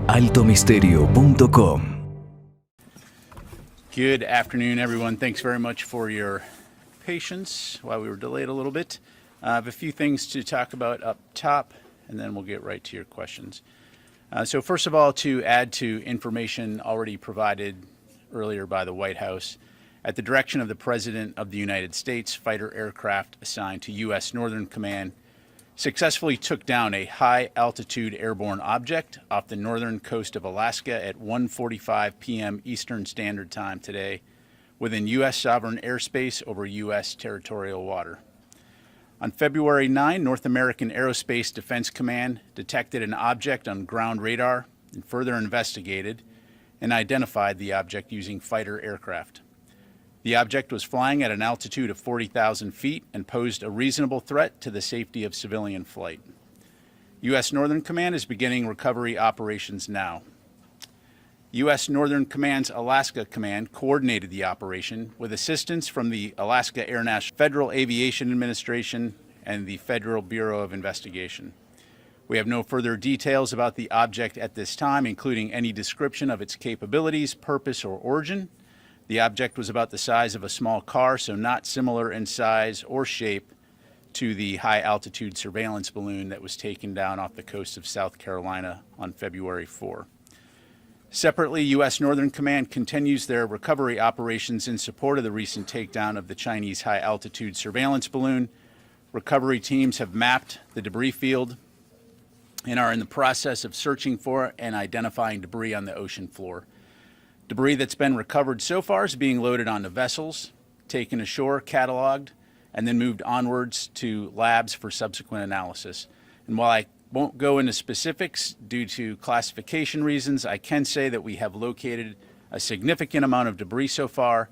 altomisterio.com. Good afternoon, everyone. Thanks very much for your patience while we were delayed a little bit. I have a few things to talk about up top, and then we'll get right to your questions. So first of all, to add to information already provided earlier by the White House, at the direction of the President of the United States, fighter aircraft assigned to U.S. Northern Command successfully took down a high-altitude airborne object off the northern coast of Alaska at 1:45 p.m. Eastern Standard Time today within U.S. sovereign airspace over U.S. territorial water. On February 9, North American Aerospace Defense Command detected an object on ground radar and further investigated and identified the object using fighter aircraft. The object was flying at an altitude of 40,000 feet and posed a reasonable threat to the safety of civilian flight. U.S. Northern Command is beginning recovery operations now. U.S. Northern Command's Alaska Command coordinated the operation with assistance from the Alaska Air National Federal Aviation Administration and the Federal Bureau of Investigation. We have no further details about the object at this time, including any description of its capabilities, purpose, or origin. The object was about the size of a small car, so not similar in size or shape to the high-altitude surveillance balloon that was taken down off the coast of South Carolina on February 4. Separately, U.S. Northern Command continues their recovery operations in support of the recent takedown of the Chinese high-altitude surveillance balloon. Recovery teams have mapped the debris field and are in the process of searching for and identifying debris on the ocean floor. Debris that's been recovered so far is being loaded onto vessels, taken ashore, cataloged, and then moved onwards to labs for subsequent analysis. And while I won't go into specifics due to classification reasons, I can say that we have located a significant amount of debris so far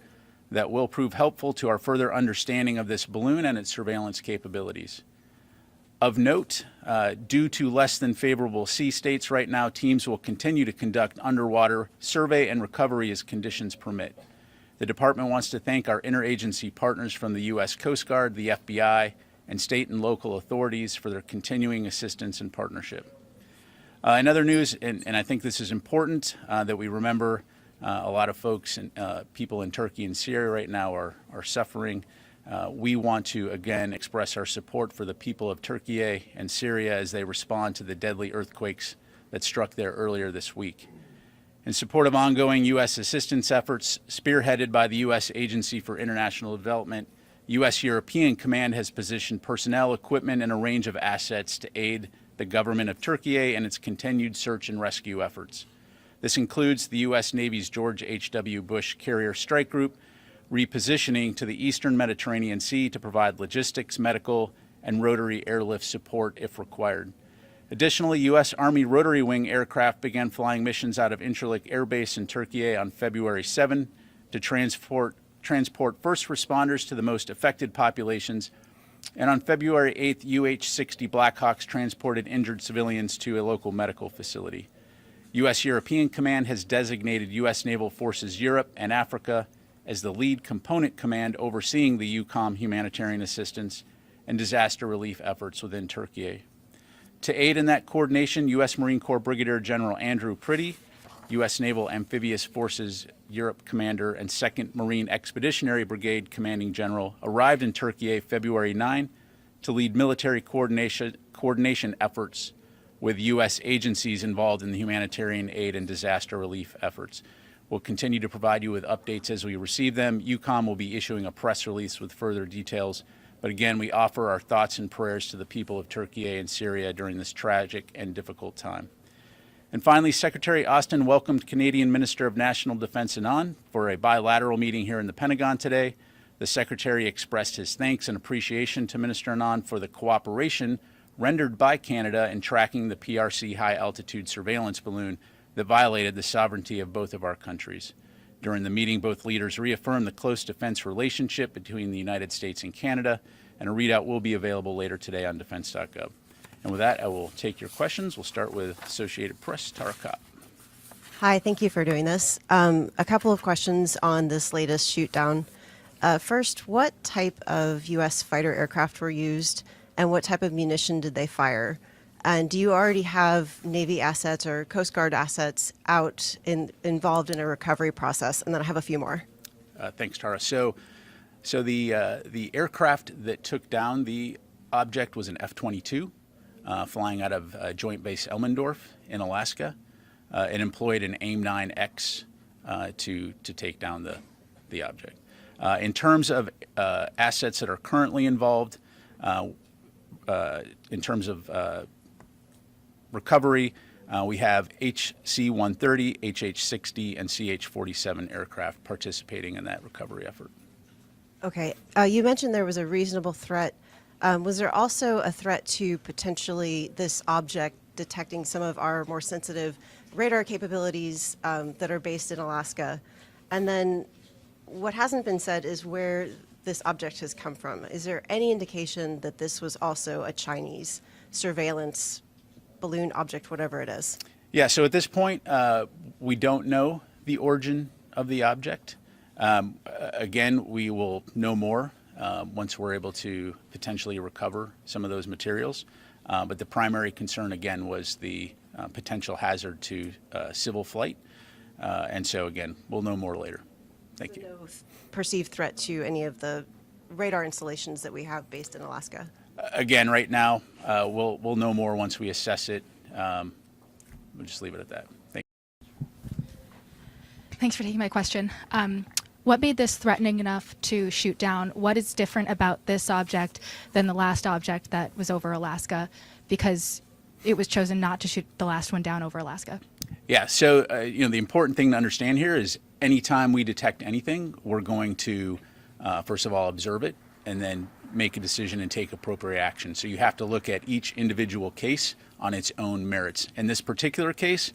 that will prove helpful to our further understanding of this balloon and its surveillance capabilities. Of note, due to less than favorable sea states right now, teams will continue to conduct underwater survey and recovery as conditions permit. The department wants to thank our interagency partners from the U.S. Coast Guard, the FBI, and state and local authorities for their continuing assistance and partnership. In other news, and I think this is important that we remember, a lot of folks and people in Turkey and Syria right now are suffering. We want to again express our support for the people of Turkey and Syria as they respond to the deadly earthquakes that struck there earlier this week. In support of ongoing U.S. assistance efforts spearheaded by the U.S. Agency for International Development, U.S. European Command has positioned personnel, equipment, and a range of assets to aid the government of Turkey and its continued search and rescue efforts. This includes the U.S. Navy's George H.W. Bush Carrier Strike Group, repositioning to the eastern Mediterranean Sea to provide logistics, medical, and rotary airlift support if required. Additionally, U.S. Army rotary wing aircraft began flying missions out of Incirlik Air Base in Turkey on February 7 to transport first responders to the most affected populations, and on February 8th, UH-60 Blackhawks transported injured civilians to a local medical facility. U.S. European Command has designated U.S. Naval Forces Europe and Africa as the lead component command overseeing the EUCOM humanitarian assistance and disaster relief efforts within Turkey. To aid in that coordination, U.S. Marine Corps Brigadier General Andrew Priddy, U.S. Naval Amphibious Forces Europe Commander and 2nd Marine Expeditionary Brigade Commanding General arrived in Turkey February 9 to lead military coordination efforts with U.S. agencies involved in the humanitarian aid and disaster relief efforts. We'll continue to provide you with updates as we receive them. EUCOM will be issuing a press release with further details. But again, we offer our thoughts and prayers to the people of Turkey and Syria during this tragic and difficult time. And finally, Secretary Austin welcomed Canadian Minister of National Defense Anand for a bilateral meeting here in the Pentagon today. The Secretary expressed his thanks and appreciation to Minister Anand for the cooperation rendered by Canada in tracking the PRC high-altitude surveillance balloon that violated the sovereignty of both of our countries. During the meeting, both leaders reaffirmed the close defense relationship between the United States and Canada, and a readout will be available later today on defense.gov. And with that, I will take your questions. We'll start with Associated Press, Tara Kopp. Hi, thank you for doing this. A couple of questions on this latest shoot down. First, what type of U.S. fighter aircraft were used, and what type of munition did they fire? And do you already have Navy assets or Coast Guard assets involved in a recovery process? And then I have a few more. Thanks, Tara. So the aircraft that took down the object was an F-22, flying out of Joint Base Elmendorf in Alaska. It employed an AIM-9X to take down the object. In terms of assets that are currently involved, in terms of recovery, we have HC-130, HH-60, and CH-47 aircraft participating in that recovery effort. Okay. You mentioned there was a reasonable threat. Was there also a threat to potentially this object detecting some of our more sensitive radar capabilities that are based in Alaska? And then what hasn't been said is where this object has come from. Is there any indication that this was also a Chinese surveillance balloon object, whatever it is? Yeah, so at this point, we don't know the origin of the object. Again, we will know more once we're able to potentially recover some of those materials. But the primary concern, again, was the potential hazard to civil flight. And so, again, we'll know more later. Thank you. No perceived threat to any of the radar installations that we have based in Alaska? Again, right now, we'll know more once we assess it. We'll just leave it at that. Thank you. Thanks for taking my question. What made this threatening enough to shoot down? What is different about this object than the last object that was over Alaska? Because it was chosen not to shoot the last one down over Alaska. Yeah, so the important thing to understand here is anytime we detect anything, we're going to, first of all, observe it and then make a decision and take appropriate action. So you have to look at each individual case on its own merits. In this particular case,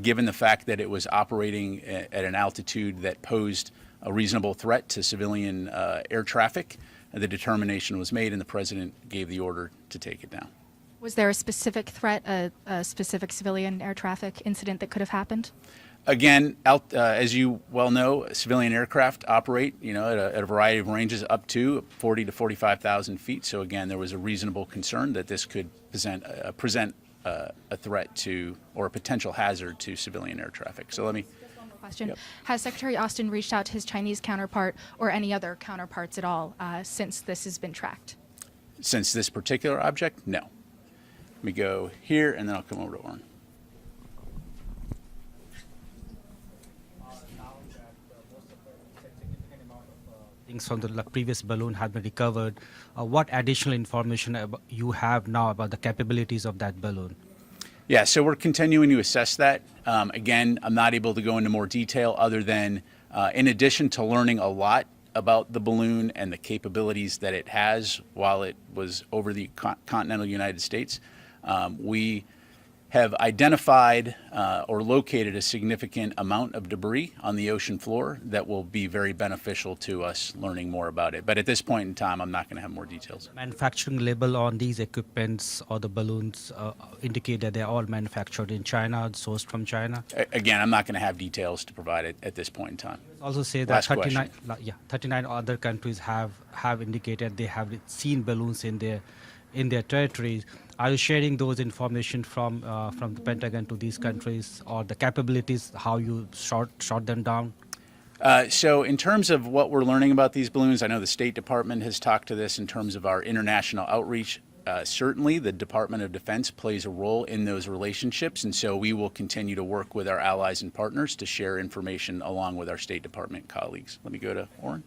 given the fact that it was operating at an altitude that posed a reasonable threat to civilian air traffic, the determination was made and the president gave the order to take it down. Was there a specific threat, a specific civilian air traffic incident that could have happened? Again, as you well know, civilian aircraft operate, at a variety of ranges up to 40 to 45,000 feet. So again, there was a reasonable concern that this could present a threat to or a potential hazard to civilian air traffic. So let me. Just one more question. Yep. Has Secretary Austin reached out to his Chinese counterpart or any other counterparts at all since this has been tracked? Since this particular object, no. Let me go here and then I'll come over to Oren. Things from the previous balloon have been recovered. What additional information you have now about the capabilities of that balloon? Yeah, so we're continuing to assess that. Again, I'm not able to go into more detail other than, in addition to learning a lot about the balloon and the capabilities that it has while it was over the continental United States, we have identified or located a significant amount of debris on the ocean floor that will be very beneficial to us learning more about it. But at this point in time, I'm not going to have more details. Manufacturing label on these equipments or the balloons indicate that they're all manufactured in China, sourced from China? Again, I'm not going to have details to provide it at this point in time. Also say that 39 other countries have indicated they have seen balloons in their territories. Are you sharing those information from the Pentagon to these countries, or the capabilities, how you shot them down? So in terms of what we're learning about these balloons, I know the State Department has talked to this in terms of our international outreach. Certainly, the Department of Defense plays a role in those relationships, and so we will continue to work with our allies and partners to share information along with our State Department colleagues. Let me go to Oren.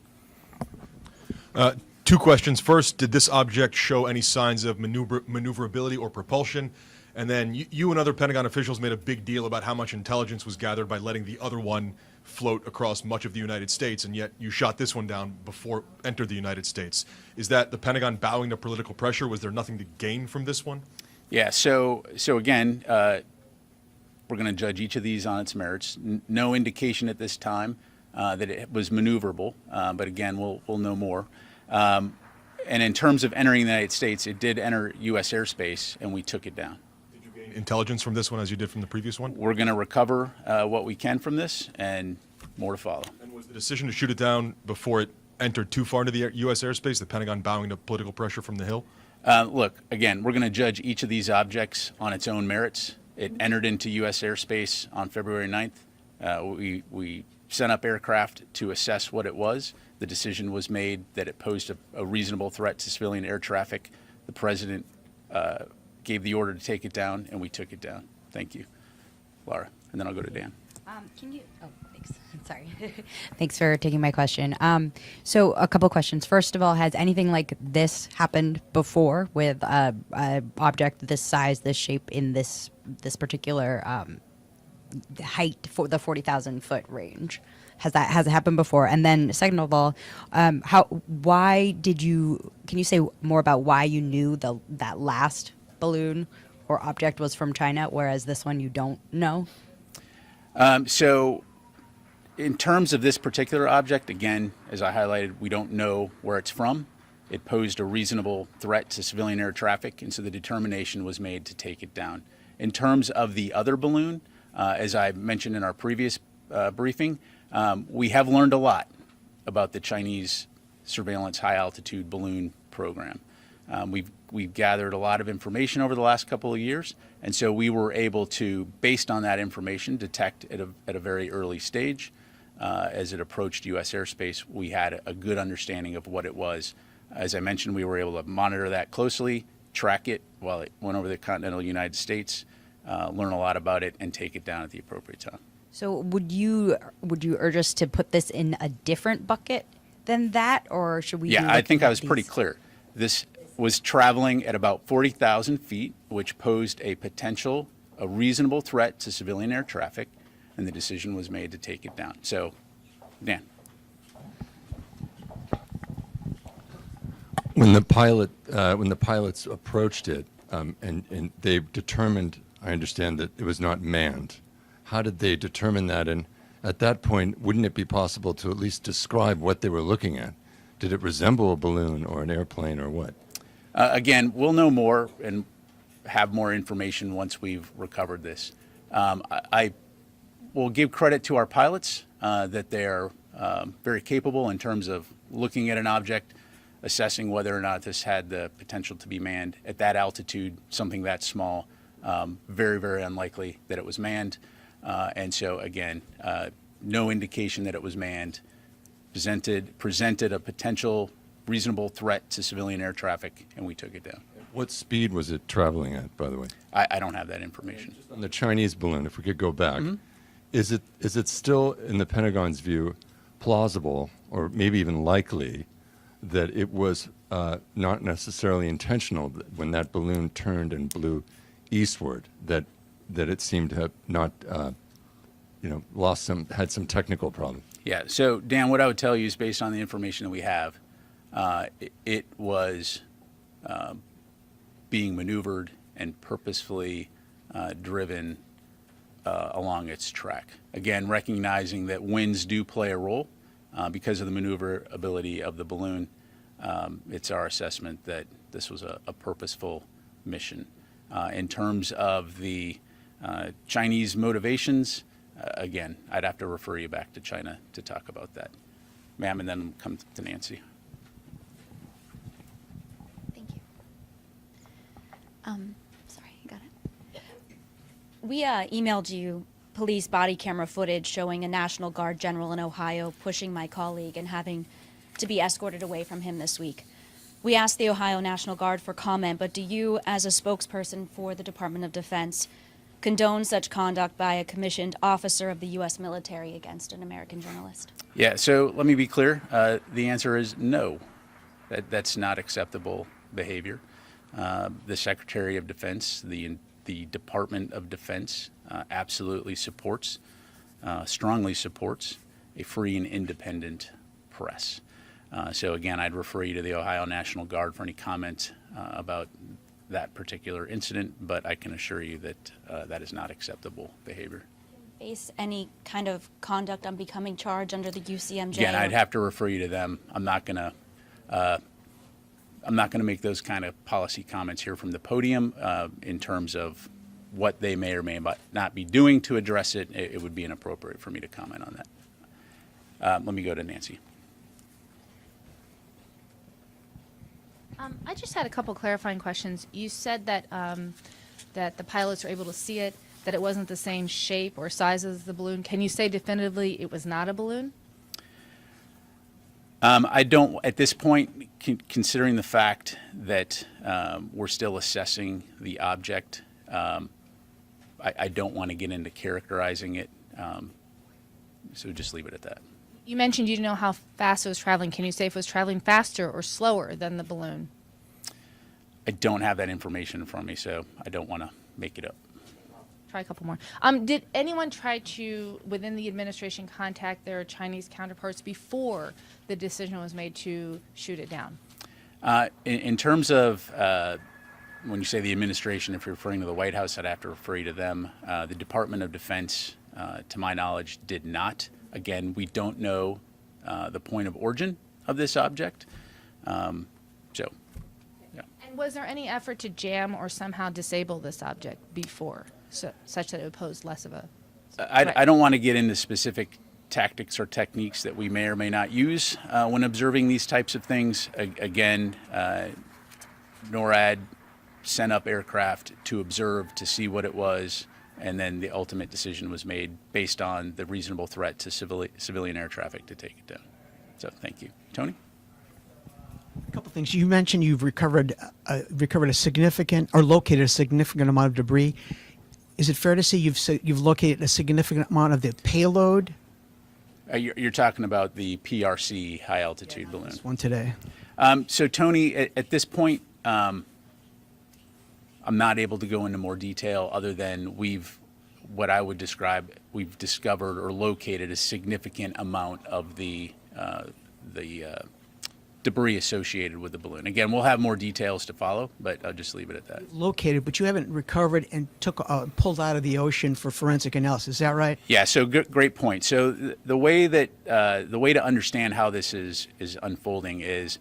Two questions. First, did this object show any signs of maneuverability or propulsion? And then you and other Pentagon officials made a big deal about how much intelligence was gathered by letting the other one float across much of the United States, and yet you shot this one down before it entered the United States. Is that the Pentagon bowing to political pressure? Was there nothing to gain from this one? Yeah, so again, we're going to judge each of these on its merits. No indication at this time that it was maneuverable, but again, we'll know more. And in terms of entering the United States, it did enter U.S. airspace, and we took it down. Did you gain intelligence from this one as you did from the previous one? We're going to recover what we can from this, and more to follow. And was the decision to shoot it down before it entered too far into the U.S. airspace, the Pentagon bowing to political pressure from the Hill? Look, again, we're going to judge each of these objects on its own merits. It entered into U.S. airspace on February 9th. We sent up aircraft to assess what it was. The decision was made that it posed a reasonable threat to civilian air traffic. The president gave the order to take it down, and we took it down. Thank you, Laura. And then I'll go to Dan. Can you? Oh, thanks. Sorry. Thanks for taking my question. So a couple questions. First of all, has anything like this happened before with a object this size, this shape, in this particular height for the 40,000 foot range? Has it happened before? And then second of all, why did you? Can you say more about why you knew that last balloon or object was from China, whereas this one you don't know? So in terms of this particular object, again, as I highlighted, we don't know where it's from. It posed a reasonable threat to civilian air traffic, and so the determination was made to take it down. In terms of the other balloon, as I mentioned in our previous briefing, we have learned a lot about the Chinese surveillance high-altitude balloon program. We've gathered a lot of information over the last couple of years, and so we were able to, based on that information, detect at a very early stage. As it approached U.S. airspace, we had a good understanding of what it was. As I mentioned, we were able to monitor that closely, track it while it went over the continental United States, learn a lot about it, and take it down at the appropriate time. So would you urge us to put this in a different bucket than that, or should we? Yeah, I think I was pretty clear. This was traveling at about 40,000 feet, which posed a reasonable threat to civilian air traffic, and the decision was made to take it down. So, Dan. When the pilots approached it, and they determined, I understand, that it was not manned. How did they determine that? And at that point, wouldn't it be possible to at least describe what they were looking at? Did it resemble a balloon or an airplane or what? Again, we'll know more and have more information once we've recovered this. I will give credit to our pilots that they're very capable in terms of looking at an object, assessing whether or not this had the potential to be manned. At that altitude, something that small, very, very unlikely that it was manned. And so, again, no indication that it was manned, presented a potential reasonable threat to civilian air traffic, and we took it down. What speed was it traveling at, by the way? I don't have that information. On the Chinese balloon, if we could go back, is it still, in the Pentagon's view, plausible or maybe even likely that it was not necessarily intentional when that balloon turned and blew eastward, that it seemed to have not, had some technical problem? Yeah. So, Dan, what I would tell you is based on the information that we have, it was being maneuvered and purposefully driven along its track. Again, recognizing that winds do play a role because of the maneuverability of the balloon. It's our assessment that this was a purposeful mission. In terms of the Chinese motivations, again, I'd have to refer you back to China to talk about that. Ma'am, and then come to Nancy. Thank you. Sorry, I got it. We emailed you police body camera footage showing a National Guard general in Ohio pushing my colleague and having to be escorted away from him this week. We asked the Ohio National Guard for comment, but do you, as a spokesperson for the Department of Defense, condone such conduct by a commissioned officer of the U.S. military against an American journalist? Yeah, so let me be clear. The answer is no. That's not acceptable behavior. The Secretary of Defense, the Department of Defense absolutely supports, strongly supports a free and independent press. So again, I'd refer you to the Ohio National Guard for any comment about that particular incident, but I can assure you that that is not acceptable behavior. Face any kind of conduct on becoming charged under the UCMJ? Again, I'd have to refer you to them. I'm not going to make those kind of policy comments here from the podium in terms of what they may or may not be doing to address it. It would be inappropriate for me to comment on that. Let me go to Nancy. I just had a couple clarifying questions. You said that that the pilots were able to see it, that it wasn't the same shape or size as the balloon. Can you say definitively it was not a balloon? I don't, at this point, considering the fact that we're still assessing the object, I don't want to get into characterizing it, so just leave it at that. You mentioned you didn't know how fast it was traveling. Can you say if it was traveling faster or slower than the balloon? I don't have that information in front of me, so I don't want to make it up. Try a couple more. Did anyone try to, within the administration, contact their Chinese counterparts before the decision was made to shoot it down? In terms of when you say the administration, if you're referring to the White House, I'd have to refer you to them. The Department of Defense, to my knowledge, did not. Again, we don't know the point of origin of this object. So, yeah. And was there any effort to jam or somehow disable this object before, such that it would pose less of a threat? I don't want to get into specific tactics or techniques that we may or may not use when observing these types of things. Again, NORAD sent up aircraft to observe, to see what it was, and then the ultimate decision was made based on the reasonable threat to civilian air traffic to take it down. So thank you. Tony? A couple things. You mentioned you've recovered a significant or located a significant amount of debris. Is it fair to say you've located a significant amount of the payload? You're talking about the PRC high altitude balloon. This one today. So Tony, at this point, I'm not able to go into more detail other than what I would describe, we've discovered or located a significant amount of the debris associated with the balloon. Again, we'll have more details to follow, but I'll just leave it at that. Located, but you haven't recovered and pulled out of the ocean for forensic analysis. Is that right? Yeah. So great point. So the way to understand how this is unfolding is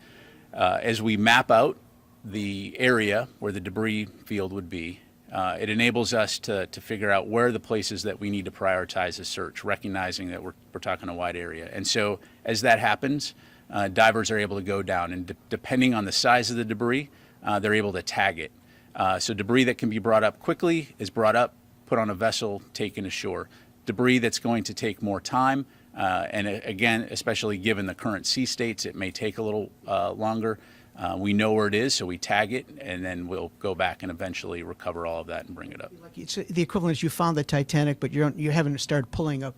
as we map out the area where the debris field would be, it enables us to figure out where are the places that we need to prioritize a search, recognizing that we're talking a wide area. And so as that happens, divers are able to go down, and depending on the size of the debris, they're able to tag it. So debris that can be brought up quickly is brought up, put on a vessel, taken ashore. Debris that's going to take more time, and again, especially given the current sea states, it may take a little longer. We know where it is, so we tag it, and then we'll go back and eventually recover all of that and bring it up. It's the equivalent is you found the Titanic, but you haven't started pulling up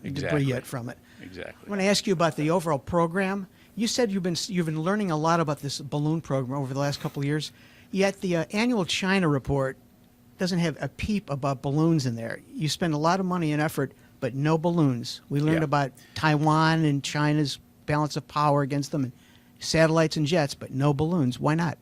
Exactly. debris yet from it. Exactly. I want to ask you about the overall program. You said you've been learning a lot about this balloon program over the last couple of years, yet the annual China report doesn't have a peep about balloons in there. You spend a lot of money and effort, but no balloons. We learned about Taiwan and China's balance of power against them, and satellites and jets, but no balloons. Why not?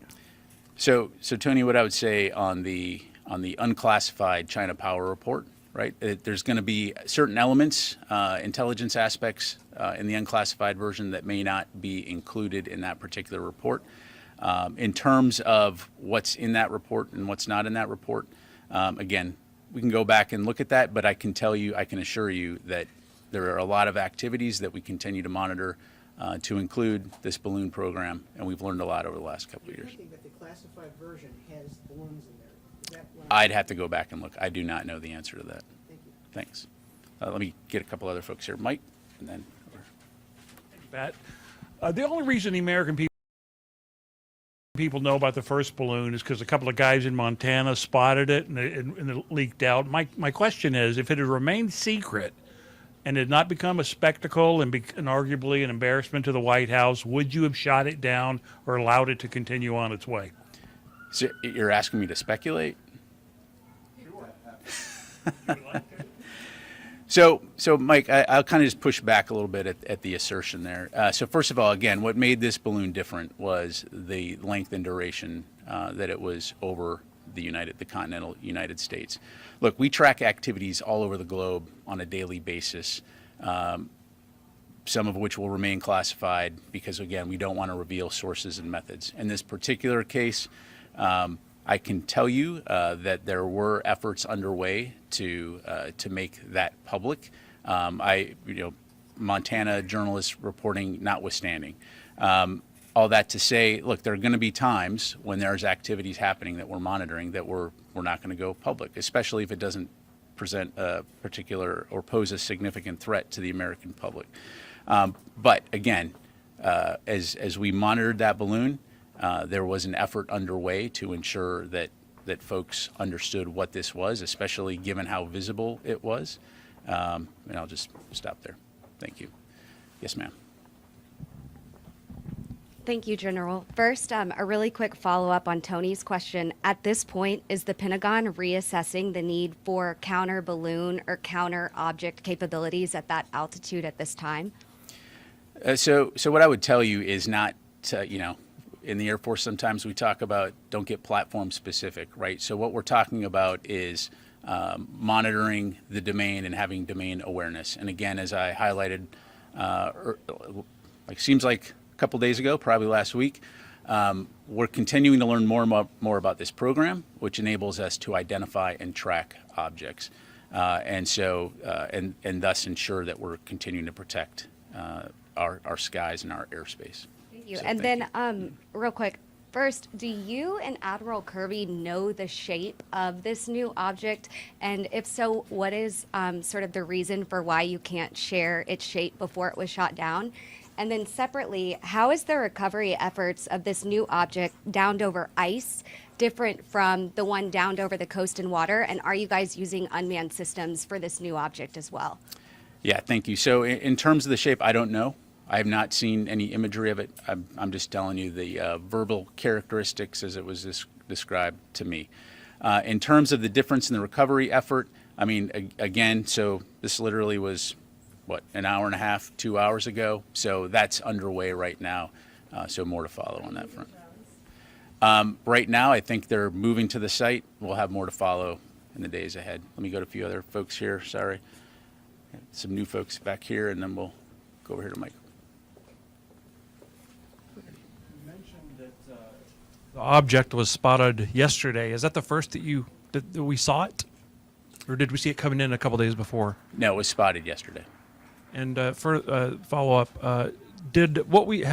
So Tony, what I would say on the unclassified China Power report, right? There's going to be certain elements, intelligence aspects in the unclassified version that may not be included in that particular report. In terms of what's in that report and what's not in that report, again, we can go back and look at that, but I can assure you that there are a lot of activities that we continue to monitor to include this balloon program, and we've learned a lot over the last couple of years. I think that the classified version has balloons in there. Is that what I'd have to go back and look. I do not know the answer to that. Thank you. Thanks. Let me get a couple other folks here. Mike, and then. Pat, the only reason the American people know about the first balloon is because a couple of guys in Montana spotted it and it leaked out. My question is, if it had remained secret and had not become a spectacle and arguably an embarrassment to the White House, would you have shot it down or allowed it to continue on its way? So you're asking me to speculate? So Mike, I'll kind of just push back a little bit at the assertion there. So first of all, again, what made this balloon different was the length and duration that it was over the continental United States. Look, we track activities all over the globe on a daily basis, some of which will remain classified because, again, we don't want to reveal sources and methods. In this particular case, I can tell you that there were efforts underway to make that public. Montana journalists reporting notwithstanding. all that to say, look, there are going to be times when there's activities happening that we're monitoring that we're not going to go public, especially if it doesn't present a particular or pose a significant threat to the American public. But again, as we monitored that balloon, there was an effort underway to ensure that folks understood what this was, especially given how visible it was. And I'll just stop there. Thank you. Yes, ma'am. Thank you, General. First, a really quick follow-up on Tony's question. At this point, is the Pentagon reassessing the need for counter balloon or counter object capabilities at that altitude at this time? So what I would tell you is not, in the Air Force sometimes we talk about don't get platform specific, right? So what we're talking about is monitoring the domain and having domain awareness. And again, as I highlighted, seems like a couple days ago, probably last week, we're continuing to learn more about this program, which enables us to identify and track objects, and thus ensure that we're continuing to protect our skies and our airspace. Thank you. So And thank then, real quick, first, do you and Admiral Kirby know the shape of this new object? And if so, what is sort of the reason for why you can't share its shape before it was shot down? And then separately, how is the recovery efforts of this new object downed over ice different from the one downed over the coast and water? And are you guys using unmanned systems for this new object as well? Yeah, thank you. So in terms of the shape, I don't know. I have not seen any imagery of it. I'm just telling you the verbal characteristics as it was described to me. In terms of the difference in the recovery effort, I mean, again, so this literally was, an hour and a half, 2 hours ago. So that's underway right now. So more to follow on that front. Right now, I think they're moving to the site. We'll have more to follow in the days ahead. Let me go to a few other folks here. Sorry. Some new folks back here, and then we'll go over here to Mike. The object was spotted yesterday. Is that the first that we saw it? Or did we see it coming in a couple days before? No, it was spotted yesterday. And for follow up, did what we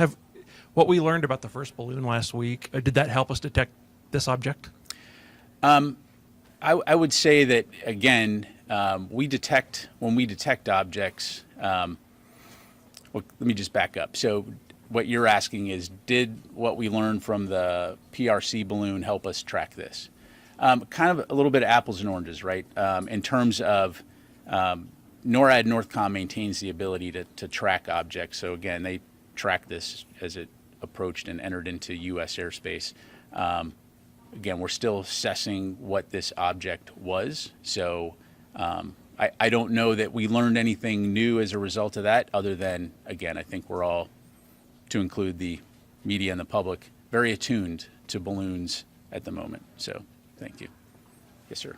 learned about the first balloon last week, did that help us detect this object? I would say that, again, when we detect objects, well, let me just back up. So what you're asking is, did what we learned from the PRC balloon help us track this? Kind of a little bit of apples and oranges, right? In terms of NORAD Northcom maintains the ability to track objects. So again, they tracked this as it approached and entered into U.S. airspace. Again, we're still assessing what this object was. So I don't know that we learned anything new as a result of that, other than, again, I think we're all, to include the media and the public, very attuned to balloons at the moment. So thank you. Yes, sir.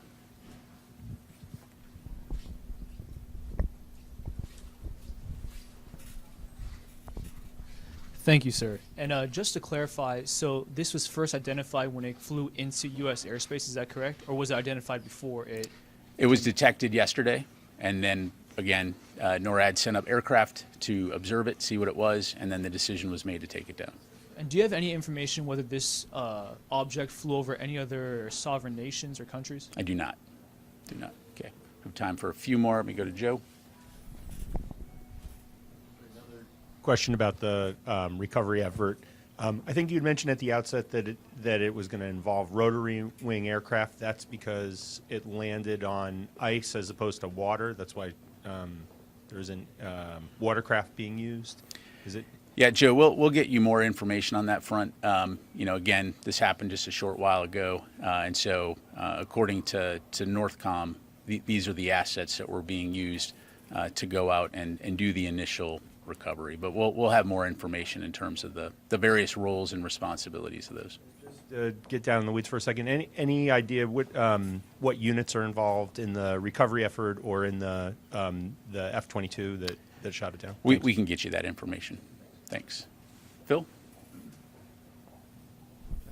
Thank you, sir. And just to clarify, so this was first identified when it flew into U.S. airspace, is that correct? Or was it identified before it? It was detected yesterday, and then, again, NORAD sent up aircraft to observe it, see what it was, and then the decision was made to take it down. And do you have any information whether this object flew over any other sovereign nations or countries? I do not. Okay. We have time for a few more. Let me go to Joe. Question about the recovery effort. I think you'd mentioned at the outset that it was going to involve rotary wing aircraft. That's because it landed on ice as opposed to water. That's why there isn't watercraft being used. Is it? Yeah, Joe, we'll get you more information on that front. Again, this happened just a short while ago, and so according to Northcom, these are the assets that were being used to go out and do the initial recovery. But we'll have more information in terms of the various roles and responsibilities of those. Just get down in the weeds for a second. Any idea what units are involved in the recovery effort or in the F-22 that shot it down? We can get you that information. Thanks. Phil?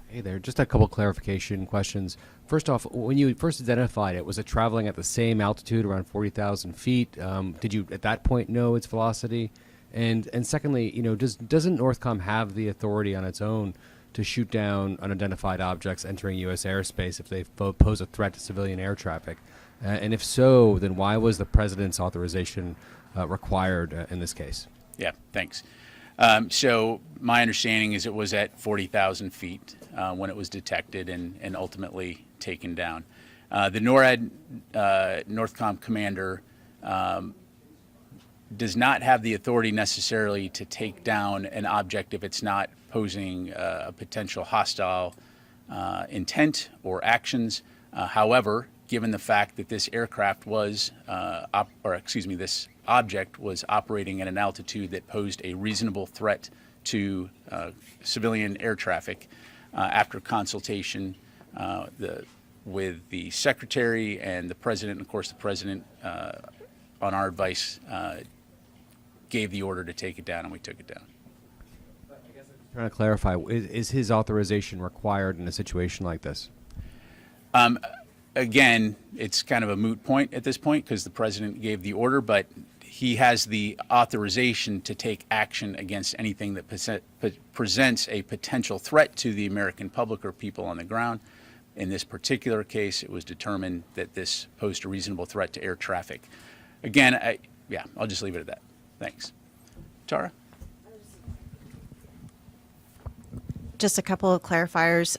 Hey there, just a couple clarification questions. First off, when you first identified it, was it traveling at the same altitude, around 40,000 feet? Did you at that point know its velocity? And secondly, doesn't Northcom have the authority on its own to shoot down unidentified objects entering U.S. airspace if they pose a threat to civilian air traffic? And if so, then why was the president's authorization required in this case? Yeah, thanks. So my understanding is it was at 40,000 feet when it was detected and ultimately taken down. The NORAD Northcom commander does not have the authority necessarily to take down an object if it's not posing a potential hostile intent or actions. However, given the fact that this aircraft was, this object was operating at an altitude that posed a reasonable threat to civilian air traffic, after consultation with the secretary and the president, and of course the president, on our advice, gave the order to take it down, and we took it down. Trying to clarify, is his authorization required in a situation like this? Again, it's kind of a moot point at this point because the president gave the order, but he has the authorization to take action against anything that presents a potential threat to the American public or people on the ground. In this particular case, it was determined that this posed a reasonable threat to air traffic. Again, I'll just leave it at that. Thanks. Tara? Just a couple of clarifiers.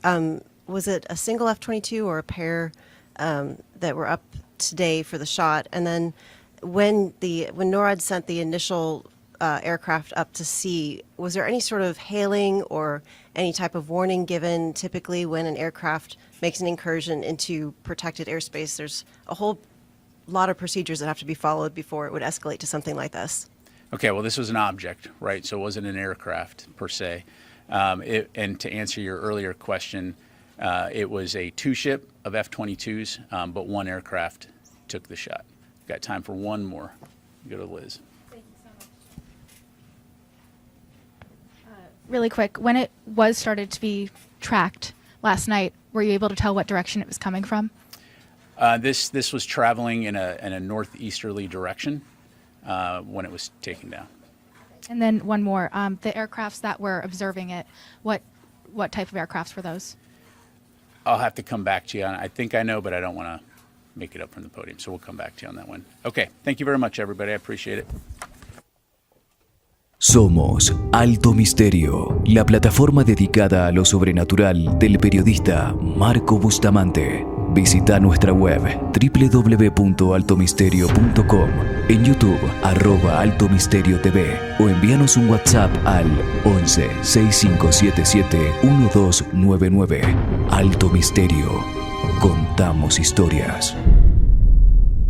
Was it a single F-22 or a pair that were up today for the shot? And then when NORAD sent the initial aircraft up to sea, was there any sort of hailing or any type of warning given? Typically when an aircraft makes an incursion into protected airspace, there's a whole lot of procedures that have to be followed before it would escalate to something like this. Okay, well, this was an object, right? So it wasn't an aircraft per se. And to answer your earlier question, it was a two-ship of F-22s, but one aircraft took the shot. Got time for one more. Go to Liz. Thank you so much. Really quick, when it was started to be tracked last night, were you able to tell what direction it was coming from? This was traveling in a northeasterly direction when it was taken down. And then one more, the aircrafts that were observing it, what type of aircrafts were those? I'll have to come back to you on it. I think I know, but I don't want to make it up from the podium, so we'll come back to you on that one. Okay, thank you very much, everybody. I appreciate it. Somos Alto Misterio, la plataforma dedicada a lo sobrenatural del periodista Marco Bustamante. Visita nuestra web www.altomisterio.com, en YouTube @altomisteriotv o envíanos un WhatsApp al 11 6577 1299. Alto Misterio. Contamos historias.